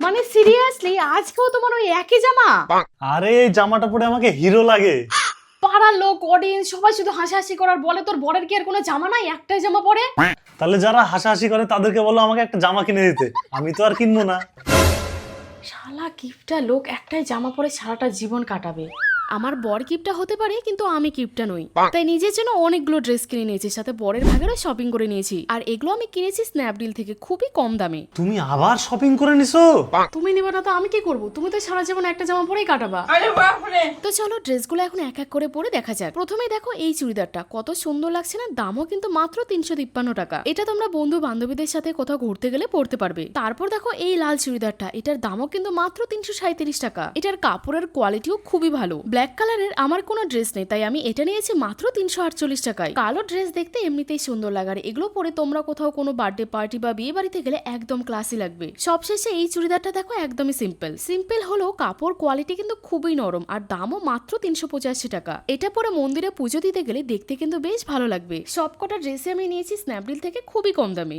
মানে সিরিয়াসলি আজকেও তোমার ওই একই জামা? আরে এই জামাটা পরে আমাকে হিরো লাগে। পাড়ার লোক, অডিয়েন্স সবাই শুধু হাসাহাসি করার বলে তোর বরের কি আর কোনো জামা নাই, একটাই জামা পরে? তাহলে যারা হাসাহাসি করে তাদেরকে বলো আমাকে একটা জামা কিনে দিতে, আমি তো আর কিনবো না। শালা কিপটা লোক একটাই জামা পরে সারাটা জীবন কাটাবে। আমার বর কিপটা হতে পারে কিন্তু আমি কিপটা নই, তাই নিজের জন্য অনেকগুলো ড্রেস কিনে নিয়েছি, সাথে বরের ভাগেরও শপিং করে নিয়েছি। আর এগুলো আমি কিনেছি স্ন্যাপডিল থেকে খুবই কম দামে। তুমি আবার শপিং করে নিছো? তুমি নিবে না তো আমি কি করব? তুমি তো সারা জীবন একটা জামা পরেই কাটাবা। তো চলো ড্রেসগুলো এখন এক এক করে পরে দেখা যাক। প্রথমে দেখো এই চুড়িদারটা কত সুন্দর লাগছে না, দামও কিন্তু মাত্র 353 টাকা। এটা তোমরা বন্ধু বান্ধবীদের সাথে কোথাও ঘুরতে গেলে পরতে পারবে। তারপর দেখো এই লাল চুড়িদারটা, এটার দামও কিন্তু মাত্র 337 টাকা। এটার কাপড়ের কোয়ালিটিও খুবই ভালো। ব্ল্যাক কালারের আমার কোনো ড্রেস নেই, তাই আমি এটা নিয়েছি মাত্র 348 টাকায়। কালো ড্রেস দেখতে এমনিতেই সুন্দর লাগার, এগুলো পরে তোমরা কোথাও কোনো বার্থডে পার্টি বা বিয়ে বাড়িতে গেলে একদম ক্লাসি লাগবে। সবশেষে এই চুড়িদারটা দেখো একদমই সিম্পল হলেও কাপড় কোয়ালিটি কিন্তু খুবই নরম, আর দামও মাত্র 385 টাকা। এটা পরে মন্দিরে পুজো দিতে গেলে দেখতে কিন্তু বেশ ভালো লাগবে। সবকটা ড্রেসে আমি নিয়েছি স্ন্যাপডিল থেকে খুবই কম দামে।